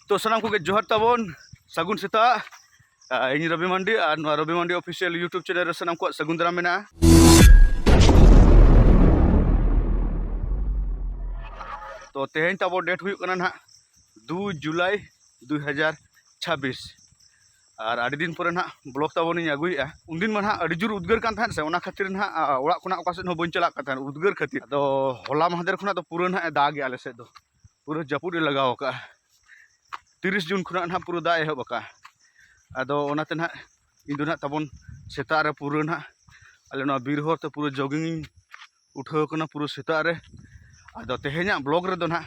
तो सनाम को जोहर ताबन सगुन सेता इन रवि मंडी और रवि मंडी ऑफिशियल यूट्यूब चैनल सनाम को सगुन दाराम मेना। तो तेहन ताबो डेट हुई कना ना 2 जुलाई 2026 और आदि दिन पर ना ब्लॉग ताबन इन अगुया उन दिन में अड़ी जोर उद्गार कान थान से ओना खातिर ना ओड़ा खुना ओका सेन हो बन चला का उद्गार खातिर तो होला महादेर खुना तो पूरा ना दाग आले से दो पूरा जपुर लगाव का 30 जून खुना ना पूरा दा एहब का अदो ओनाते ना इन दो ना ताबन सेता रे पूरा ना आले ना बीर होर ते पूरा जॉगिंग उठाव कना पूरा सेता रे अदो तेहेना ब्लॉग रे दो ना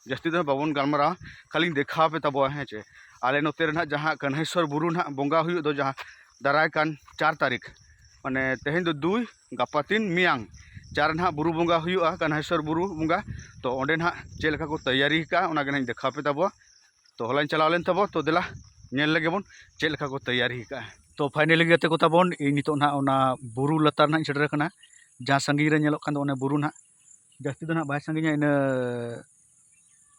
जस्ती दो बाबन गलमारा खाली देखा पे तब हे चे आले नोते रे ना जहां कन्हेश्वर बुरु ना बोंगा हुई दो जहां दाराय कान 4 तारीख माने तेहेन दो 2 गापा 3 मियांग 4 ना बुरु बोंगा हुआ कन्हेश्वर बुरु बोंगा तो ओंडे ना चे लेका को तैयारी का ओना गना देखा पे तब तो हलाइन चलाव लेन तब तो देला नेल लगे बन चे लेका को तैयारी का तो फाइनली गते को तबन इ नितो ना ओना बुरु लतार ना सेटर कना जहां संगी रे नेलोक कान ओने बुरु ना जास्ती दो ना बाय संगी इन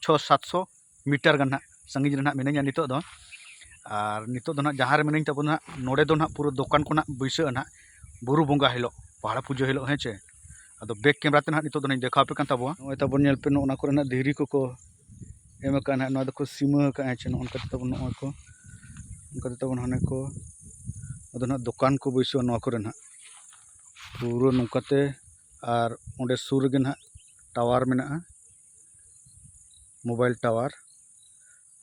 600-700 मीटर गन संगी रे ना मिनाया नितो दो और नितो दो ना जहां रे मिनाई तबन ना नोडे दो ना पूरा दुकान को ना बैसा ना बुरु बोंगा हिलो पहाड़ पूजा हिलो हेचे अदो बैक कैमरा ते ना नितो दो ना देखा पे कान तबो ओय तबन नेल पे ओना को ना धीरी को एम का ना ना दो सीमा का हेचे न उनका तबन न को उनका तबन हने को अदो ना दुकान को बैसा न को रे ना पूरा नुकाते और ओंडे सुर गे ना टावर मेना मोबाइल टावर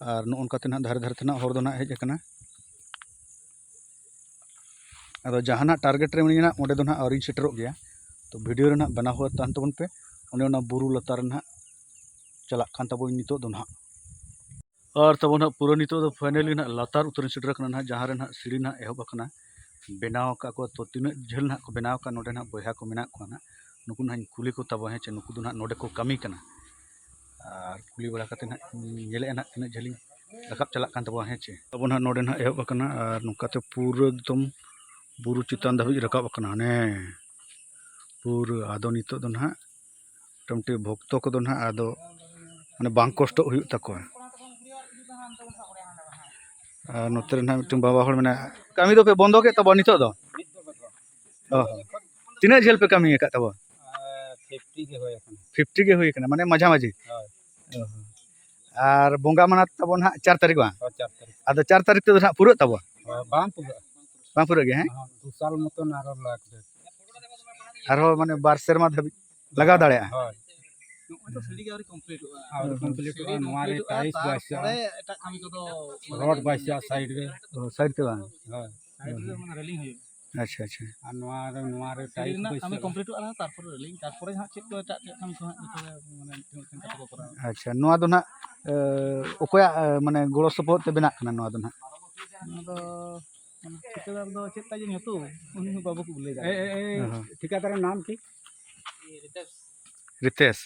और नोनकाते ना धारे धारे ना हर दो ना हेज कना अदो जहाना टारगेट रे मिना ओंडे दो ना आउरी सेटरोग गया तो वीडियो रे ना बना हुआ तान तबन पे ओने ना बुरु लतार ना चला कान तबो नितो दो ना और तब ना पूरा नितो दो फाइनली ना लतार उतर सेटर कना ना जहां रे ना सीढ़ी ना एहब कना बनाव का को तो तीन झेल ना को बनाव का नोडे ना बया को मेना को ना नुकु ना कुली को तब हे नुकु दो ना नोडे को कमी कना और कुली बड़ा कते ना नेले ना तीन झेलिंग रकाब चला कान तब हे चे तब ना नोडे ना एहब कना और नुकाते पूरा एकदम बुरु चितान धाबी रकाब कना ने पूरा आदो नितो दो ना टमटे भक्तो को दो ना आदो माने बांग कष्ट हुई तको नोते ना मिटन बाबा हर मेना कमी दो पे बंदो के तब नितो दो तीन झेल पे कमी का तब 50 के हुई माने मझा मझी और बोंगा मना तब ना 4 तारीख बा आदो 4 तारीख तो ना पूरा तब बां पूरा गे हैं 2 साल मतन आरो माने 2 सेरमा धाबी लगा दाड़े तो सीढ़ी के कंप्लीट नवारे टाइल्स बाइसा एटा कामी को तो रोड बाइसा साइड रे के बा साइड रे माने रेलिंग हुई अच्छा अच्छा और नवारे टाइल्स बाइसा कामी कंप्लीट आना तारपर रेलिंग तारपर हा चेक को एटा कामी को माने कटा को करा अच्छा नवा दो ना ओकोया माने गोड़ो सपोर्ट ते बेना कना नवा दो ना ठिकादार दो चेक ताजे हेतु उनी बाबू को बोले ठिकादार नाम की रितेश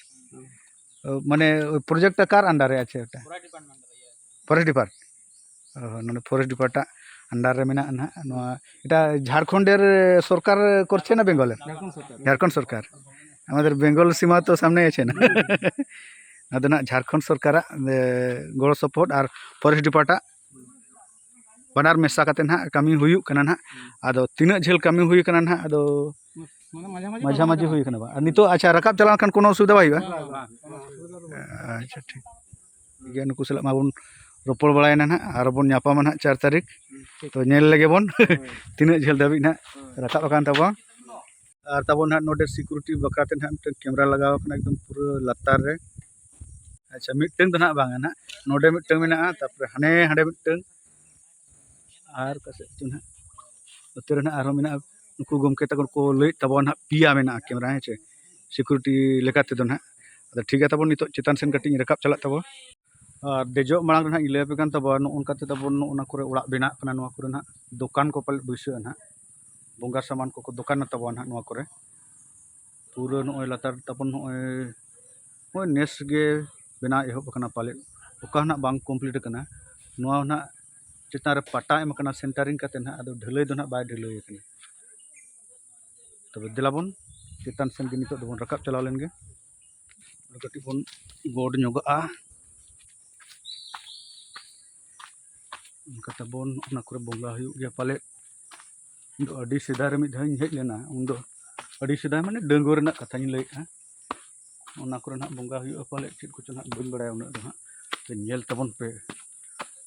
माने प्रोजेक्ट कार अंडर रे আছে এটা फॉरेस्ट डिपार्टमेंट अंडर रे मेना ना नवा এটা झारखंडेर सरकार करছে ना बेंगल झारखंड सरकार আমাদের बेंगल सीमा तो सामने আছে ना अदो ना झारखंड सरकार गड़ो सपोर्ट और फॉरेस्ट डिपार्टमेंट बनार मेसा कते ना कमी हुई कना ना अदो तीना झेल कमी हुई कना ना अदो मजा मजी हुई कना बा नितो अच्छा रकाब चलान खान कोनो सुविधा बाई बा अच्छा ठीक गया नुकु सला माबन रोपड़ बड़ायना ना आर बन न्यापामा ना 4 तारीख तो नेल लगे बन तीना झेल दाबी ना रकाब कान तबो और तबो ना नोडे सिक्योरिटी बकाते ना मिटन कैमरा लगाव कना एकदम पूरा लतार रे अच्छा मिटन तो ना बांगा ना नोडे मिटन मेना तापर हाने हाडे मिटन और कसे चुना उतर ना आरो मेना नुकु गमके तक को लई तबो ना पिया मेना कैमरा हे सिक्योरिटी लेकाते दो ना अदा ठीक है तबो नितो चितान सेन कटिंग रकाब चला तबो और देजो मांग ना इले पे कान तबो नोनकाते तबो ओना करे उड़ा बेना कना नवा करे ना दुकान को पल बैसा ना बोंगा सामान को दुकान ना तबो ना नवा करे पूरा नोय लतार तबो नोय नेस गे बेना एहब कना पाले ओका ना बांग कंप्लीट कना नवा ना चितान रे पटा एम कना सेंटरिंग कते ना अदो ढलई दो ना बाय ढलई कना तब दिलाबन चितान सेन के नितो दोबन रकाब चलाव लेन गे कटी बन गोड नोगा उनका तबन उना करे बंगा हुयुग गया पाले दो अडी सेदाय रे मिद धाव हेज लेना उन दो अडी सेदाय माने डंगो रेना कथानी लैया उना करे ना बंगा हुयुग पाले चेद को चना बन बड़ाय उना दो हां पे नेल तबन पे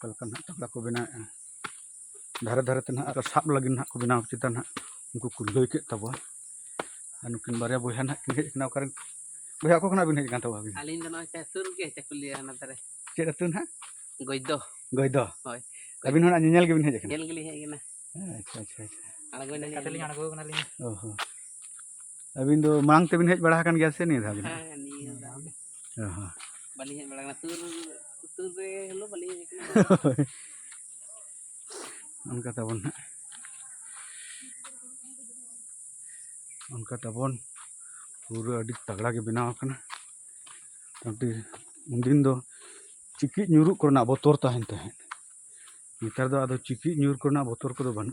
कलका ना तबला को बना धारे धारे ते ना साब लगिन ना को बनाव चिता ना उनको को लई के तबवा अनुकिन बारे बोया ना किन हेज कना कारण बोया को कना बिन हेज कान तबवा बिन आलिन दो नय सुर के चकुलिया ना तरे चेद अतुन हा गोइदो गयदो होय अबिन होना नेल के बिन हेज कना गेल गेली हे गिना अच्छा अच्छा अच्छा आगो ने कतली आगो कना लिन ओहो अबिन दो मांग ते बिन हेज बड़ा कान गया से नहीं था हां नि दाव ओहो बली हे बड़ा सुर सुर रे हेलो बली हे गिना उनका तबन उनका तबन पूरा अडी तगड़ा के बनाव कना तंती उनदिन दो चिकी न्यूरु करना बोतोर तहन तहन नितार दो आदो चिकी न्यूर करना बोतोर को दो बनु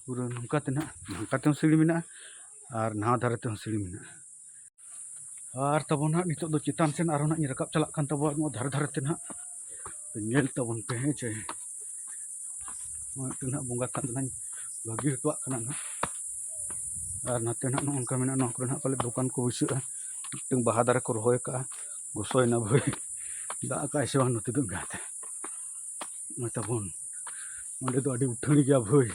पूरा नुका तेना नुका ते सिड़ी मिना और नहा धारे ते सिड़ी मिना और तबन ना नितो दो चितान सेन आरो ना रकाब चलाक कान तबो धारे धारे ते ना नेल तबन पे हे चे ना बंगा तान ना भागी हटवा कना ना और नाते ना उनका मेना ना करे ना पाले दुकान को बिसु मिटन बाहा दारे को रोय का गोसोय ना भई दा का एसे बान नते दो गाते मतबन ओंडे दो अडी उठणी गया भई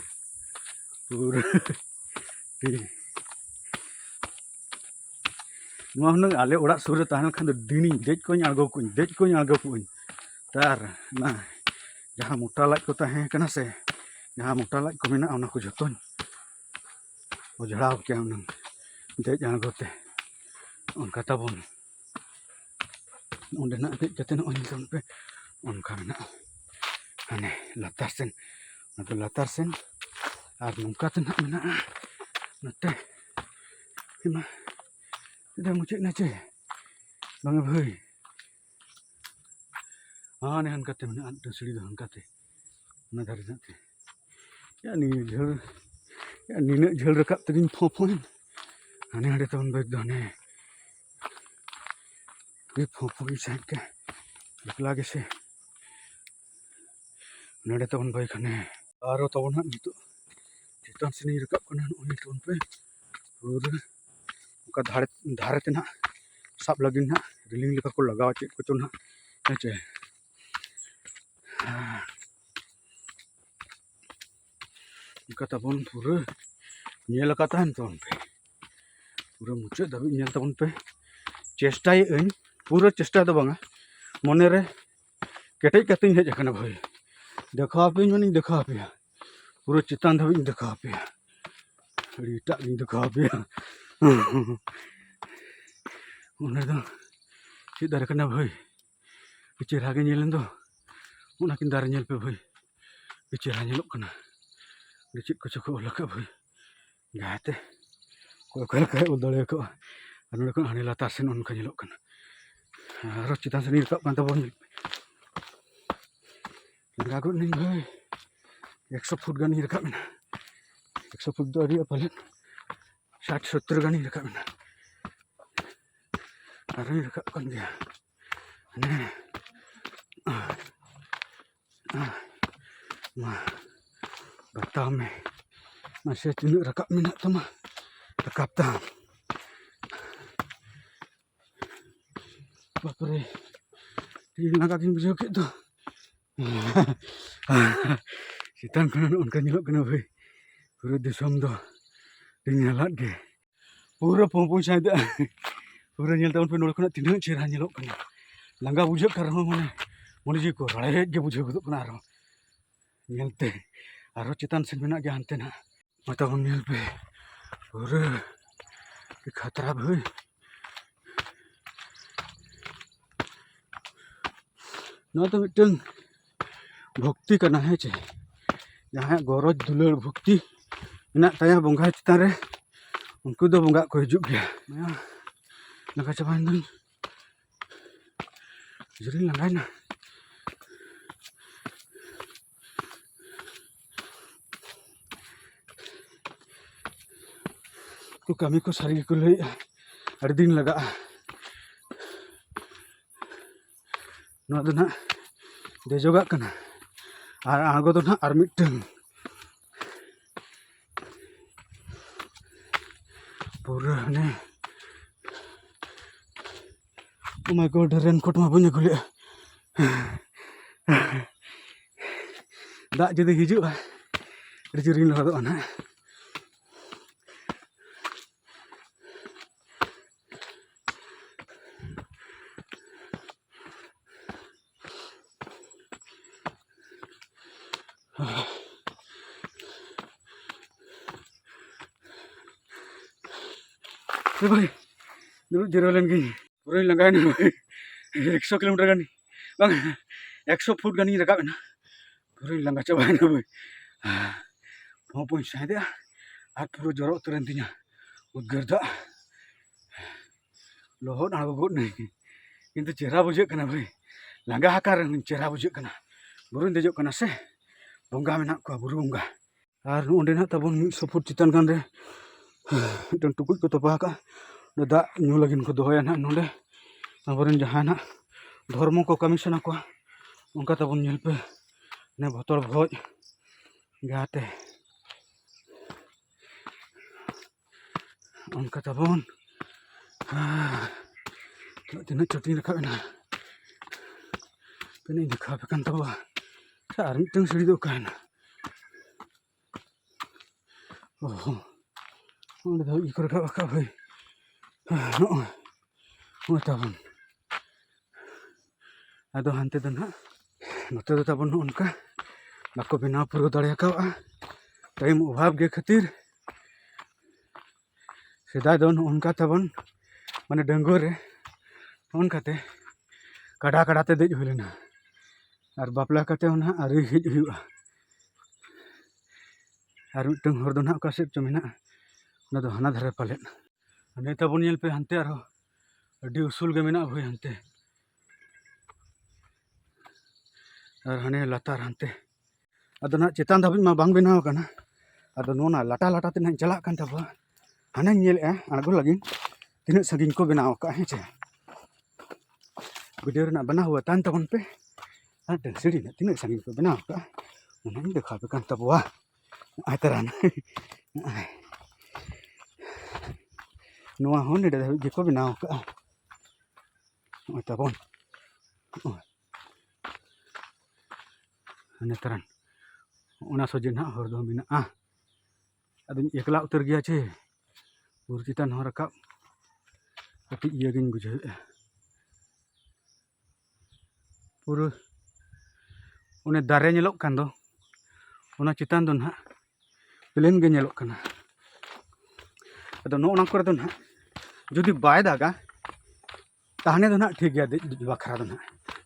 पूरा नुआ हुनंग आले ओड़ा सुर रे ताहन खान दिनी देज कोኝ आगो कोኝ तार ना जहां मोटा लाज को ताहे कना से जहां मोटा लाज को मेना ओना को जतन ओझड़ाव के उनंग देज आगोते उनका तबन ओंडे ना देज कते न ओन पे उनका मेना हाने लातार सेन ना लातार सेन और नुका ते ना मेना नते इमा इधर मुझे नचे बांगे भाई हाँ ने हनकाते मेना आदो सिड़ी दो हनकाते ना धारे नाते या नी झल या नीने झल रकाब तगिन फोफोन हाने हाडे तबन बैग दो ने ये फोफोन साइड के एकला के से नडे तबन भाई खाने आरो तबन ना नितो चितान से नहीं रकाब कना ओनी तबन पे और उनका धारे धारे ते ना साब लगिन ना रिलिंग लेका को लगाव चेक को ना हेचे उनका तबन पूरा नेल का तहन तबन पे पूरा मुचे दबी नेल तबन पे चेष्टाय इन पूरा चेष्टा दो बांगा मने रे केटेज कतिन हेज कना भाई देखा पे माने देखा पे पूरा चितान दबी देखा पे रीटा देखा पे उन्हें तो चेक दारे कना भाई चेहरा के नेलन दो उना किन दारे नेल पे भाई चेहरा नेलोक कना चेक को चको लका भाई गाते कोई कोई का उदले को अनु को हाने लातार सेन उनका नेलोक कना आरो चितान से निरकाब कान तबन लगा को निन भाई 100 फुट गानी रकाब ना 100 फुट दो अड़ी पाले 60-70 गानी रकाब ना अरे रकाब कान गया ने मा बता में masih tindak rakap minat tama rakap tam bapre tinggal kakin bisa ke tu sitan kena onkan nyelok kena bhai pura disom do tinggalat ge pura pompong saja pura nyel tahun penol kena tindak cerah nyelok kena langga bujak karena mana mana ji ko rale ge bujak tu kena aro nyelte aro citan sen menak ge hante na mata nyel pe pura ke khatra bhai ना तो mitten भक्ति करना है चे जहाँ गरज दुलर भक्ति मेना ताया बंगा चितान रे उनको दो बंगा को हिजुग गया मैं लगा चाबाइन दन जरी लंगाई ना तो कमी को सारी को ले हर दिन लगा ना देजोगा कना और आगो तो ना और मिटन पूरा ने ओ माय गॉड रेनकोट मा बने गुले दाग जदि हिजुआ जोरिन लहदों ना भाई दुरुब जिरो लेन गई पूरा लंगाय ना भाई 100 किलोमीटर गानी बांग 100 फुट गानी रकाब ना पूरा लंगा चाबाय ना भाई पहुंच सादे आर पूरा जरो उतरन तिnya उद्गार दा लोहद आगो गोद नहीं किंतु चेहरा बुझे कना भाई लंगा हाकार चेहरा बुझे कना बुरुन देजो कना से बंगा मेना को बुरु बंगा और ओंडे ना तबन 100 फुट चितान गान रे मिटन टुकुज को तोपा का दा न्यू लगिन को दोया ना नोंडे आबरन जहाना धर्म को कमीशन को उनका तबन नेल पे ने भोतर भोज गाते उनका तबन तीन चोटी रखा ना पेने दिखा पे कान तबा सार मिटन सिड़ी दो कहना ओह ओंडे दो इको रखा का भाई नो तबन आदो हानते दो ना नोते दो तबन उनका बाको बेनाव पुरो दाड़े का टाइम अभाव गे खातिर सेदा दो उनका तबन माने डंगो रे उनकाते काड़ा काड़ाते देज हुई लेना और बापला काते उना आरी हिज हुआ और मिटन हर दो ना का सेट चो मेना ना दो हाना धरे पालेन ने तबन नेल पे हानते आरो अडी उसूल गे मेना हुई हानते और हाने लातार हानते अदो ना चेतान धाबिज मा बांग बेनाव काना अदो नोना लाटा लाटा ते ना चला कान तबा हाना नेल आगो लगिन तीन सगिन को बनाव का है चे वीडियो ना बना हुआ तान तबन पे आटे सीढ़ी ना तीन सगिन को बनाव का उन्हें देखा पे कान तबवा आतरान नोआ होने दे को बनाव का तबन नेतरान उना सोजे ना हर दो मिना अदो एकला उतर गया चे बुर चितान हो रकाब कटी इया गिन बुझे पूरा उन्हें दारे नेलोक कान दो उना चितान दो ना प्लेन गे नेलोक काना अदो नो ओना करे दो ना जुदी बाय दागा ताहने दो ना ठीक गया देज बखरा दो ना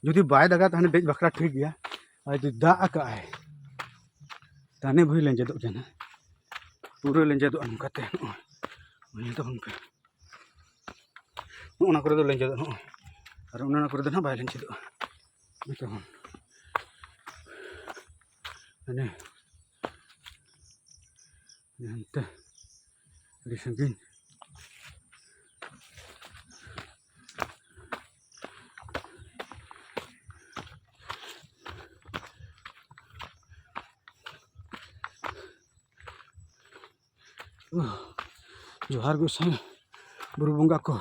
जुदी बाय दागा ताहने देज बखरा ठीक गया और जुदी दा आका है ताने भई लेंजे दो जना पूरा लेंजे दो अनकाते तो उनपे ओना करे दो लेंजे दो और ओना करे दो ना बाय लेंजे दो तो अने नंते रिसंगिन जोहार गोसाई बुरु बंगा को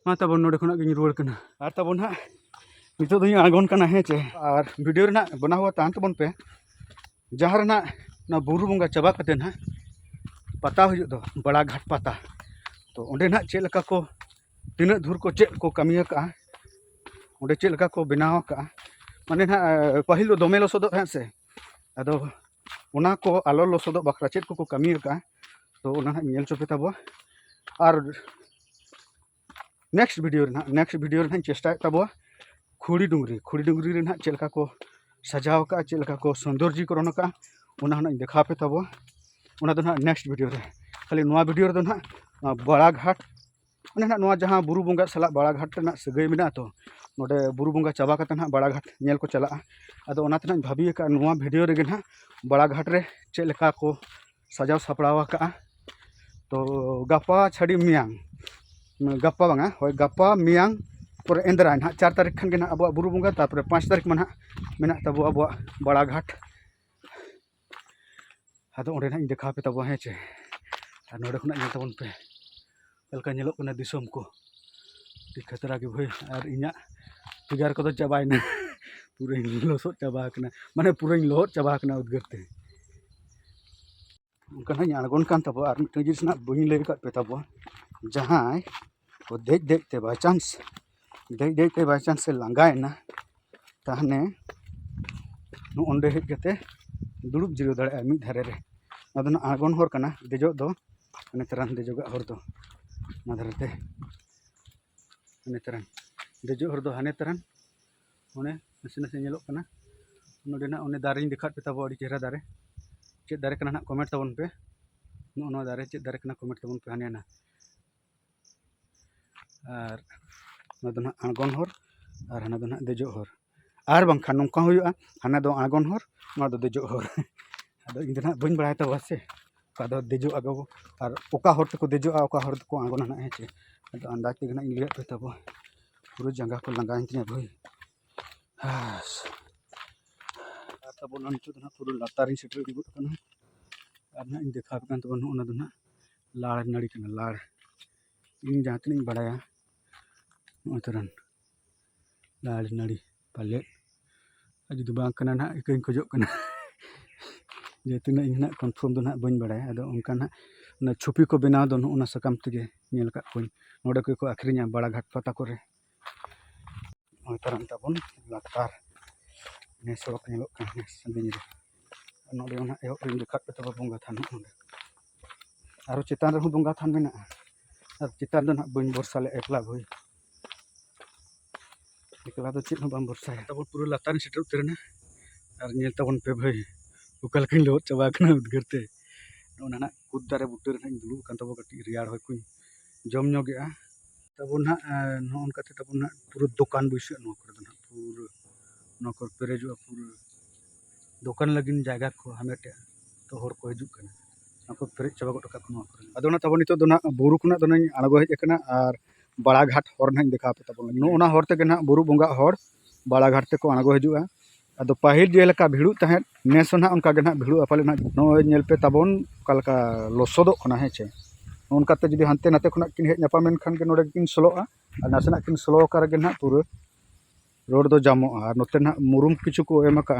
मा तबन नोडे खना गिन रुवाड़ कना आर तबन हा नितो दो आगोन कना है चे और वीडियो रे ना बना हुआ तान तबन पे जहां रे ना बुरु बंगा चबा कते ना पता हुजु दो बड़ा घाट पता तो ओंडे ना चे लका को तीना धुर को चे को कमिया का ओंडे चे लका को बनाव का माने ना पहिल दो दोमे लसोद है से अदो उना को आलो लसोद बखरा चेत को कमिया का तो उना नेल चोपे तबो और नेक्स्ट वीडियो रे चेष्टा तबो खुड़ी डुंगरी रे ना चेलका को सजाव का चेलका को सौंदर्यीकरण का उना ना देखा पे तबो उना दो ना नेक्स्ट वीडियो रे खाली नोआ वीडियो रे दो ना बड़ा घाट माने ना नोआ जहां बुरु बंगा सला बड़ा घाट ना सगई मेना तो नोडे बुरु बंगा चाबा कते ना बड़ा घाट नेल को चला अदो ओनाते ना भाबी का नोआ वीडियो रे ना बड़ा घाट रे चेलका को सजाव सापड़ावा का तो गपा छड़ी मियांग गपा बांगा होय गपा मियांग पर एंद्राय ना 4 तारीख खान के ना अब बुरु बंगा तापर 5 तारीख में ना मेना तब अब बड़ा घाट अदो ओंडे ना इन देखा पे तब हे चे नोडे खुना नेल तबन पे एलका नेलो कना दिसम को ती खतरा के भाई और इना फिगर को तो चाबायना पूरे लोसोद चाबा कना माने पूरे लोहद चाबा कना उद्गरते उनका ना आड़गोन कान तब और मिटन जिस ना बइन ले का पे तब जहां को देख देख ते बाय चांस से लांगायना ताहने ओंडे हेज कते दुड़ुब जिरो दाड़े मिद धारे रे अदन आड़गोन हर कना देजो दो अने तरन देजोगा हर दो ना धरते अने तरन देजो हर दो हाने तरन ओने नसे नसे नेलो कना नोडे ना ओने दारे देखात पे तब अड़ी चेहरा दारे चेद दारे कना ना कमेंट तबन पे नो दारे चेद दारे कना कमेंट तबन पे हाने ना और ना आड़गोन हर और हाना दो ना देजो हर और बांखान नोंका हुयुआ हाना दो आड़गोन हर ना दो देजो हर अदो इन ना बइन बड़ाय तब से का दो देजो आगो और ओका हर तको देजो ओका हर तको आड़गोन ना हेचे अदो अंदाज ते ना इलिया पे तब पूरा जंगा को लंगाइन तिना भाई हास तब ना नितो ना पूरा लातारिन सेटर दिगो कना और ना इन देखा पे तब ना दो ना लाड़ नाड़ी कना लाड़ इन जहां तिन बड़ाया तरन लाड़ नाड़ी पाले जुदी बांग कना ना इकइन खोजो कना जेतना इन ना कन्फर्म दो ना बइन बड़ाया अदो उनका ना ना छुपी को बनाव दो ना सकाम तगे नेल का कोई नोडे को आखरिया बड़ा घाट पता करे तरन तबन लातार ने सड़क नेलो कना संदिन रे नोडे ना एहो इन देखा पे तब बंगा थान नोडे आरो चितान रे बंगा थान मेना और चितान दो ना बइन बरसाले एकला भई एकला तो चेत बाम बरसा तब पूरा लातार सेटर उतरना और नेल तबन पे भाई उकल किन लोट चाबा कना उद्गरते ओना ना कुद दारे बुटर ना दुलु कान तब कटी रियार होय कुन जम ᱧᱚᱜᱮᱟ तब ना नोन कते तब ना पूरा दुकान बैसे नो करे ना पूरा नो कर पेरेजो पूरा दुकान लगिन जायगा को हमेटे तो हर को हिजुक कना नको पेरेज चाबा गट का नो करे अदो ना तब नितो दो ना बुरु खुना दो ना आड़गो हेज कना और बड़ा घाट हर ना देखा पे तब नो ओना हर ते ना बुरु बंगा हर बड़ा घाट ते को आड़गो हिजुआ अदो पाहिल जेलका भिड़ु तहे नेसो ना उनका गे ना भिड़ु पाले ना नो नेल पे तबन कालका लोसोदो कना हेचे उनकाते जुदी हानते नाते खुना किन हेज नापामेन खान के नोडे किन स्लोआ और नासेना किन स्लो कर गे ना पूरा रोड दो जामो और नोते ना मुरुम किछु को एम का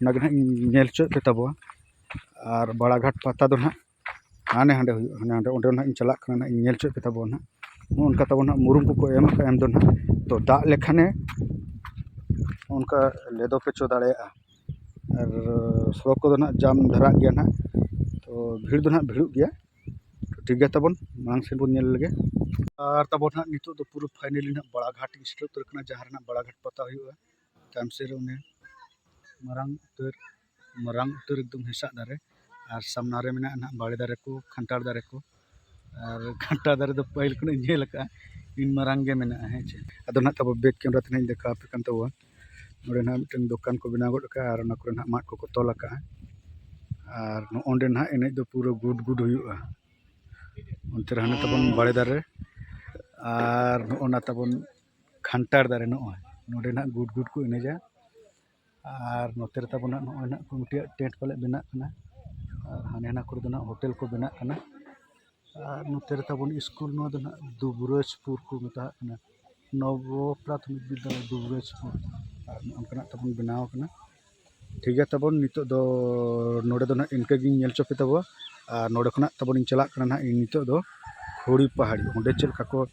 ना गे ना नेल चो पे तब और बड़ा घाट पता दो ना हाने हांडे हाने हांडे ओंडे ना इन चला कना ना नेल चो पे तब ना उनका तब ना मुरुम को एम का एम दो ना तो दाग लेखाने उनका लेदो पे चो दाड़े और सड़क को ना जाम धरा गया ना तो भीड़ दो ना भिड़ु गया ठीक है तबन मांग से बन लगे और तबन ना नितो तो पूरा फाइनली ना बड़ा घाट स्टेट उतर कना जहां ना बड़ा घाट पता हुआ टाइम से उन्हें मरांग उतर एकदम हिस्सा दारे और सामना रे मेना ना बाड़े दारे को खंटार दारे को और खंटार दारे तो पहिल को नेल का इन मरांग गे मेना है चे अदो ना तब बैक कैमरा तने देखा पे कान तब नोडे ना मिटन दुकान को बना गड का और ना करे ना माट को तोल का और ओंडे ना एने दो पूरा गुड गुड हुआ उनते रहने तबन बड़े दारे और ओना तबन खंटार दारे नोडे ना गुड गुड को एनेजा और नोते तबन ना कमिटी टेंट पाले बना कना और हाने ना करे ना होटल को बना कना और नोते तबन स्कूल नो ना दुबराजपुर को मेता कना नव प्राथमिक विद्यालय दुबराजपुर और उनका तबन बनाव कना ठीक है तबन नितो दो नोडे दो ना इनके गिन नेल चोपे तब और नोडे खना तबन चला कना ना नितो दो खोड़ी पहाड़ी ओंडे चलका को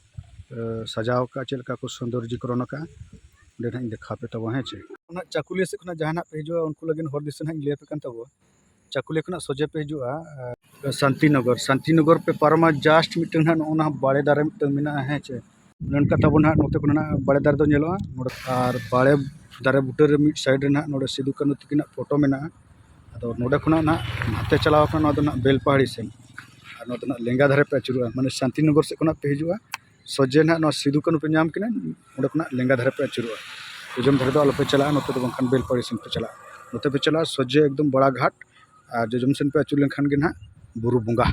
सजाव का चलका को सौंदर्यीकरण का ओंडे ना देखा पे तब हे चे ना चाकुलिया से खना जहाना पे हिजुआ उनको लगिन हर दिस ना ले पे कान तब चाकुलिया खना सोजे पे हिजुआ शांतिनगर पे पारमा जस्ट मिटन ना ओना बाड़े दारे मिटन मिना हे चे ननका तब ना नोते को ना बाड़े दारे दो नेलोआ और बाड़े दारे बुटर रे मिड साइड रे ना नोडे सिदु कानु तकिना फोटो मेना अदो नोडे खुना ना हाते चलाव कना ना बेल पहाड़ी से और नोते ना लेंगा धारे पे अचुरुआ माने शांतिनगर से कोना पे हिजुआ सोजे ना सिदु कानु पे नाम किना ओडे खुना लेंगा धारे पे अचुरुआ उजम धारे दो आलो पे चला नोते दो बंखान बेल पहाड़ी से पे चला नोते पे चला सोजे एकदम बड़ा घाट और जोजम सेन पे अचुर लेन खान गे ना बुरु बंगा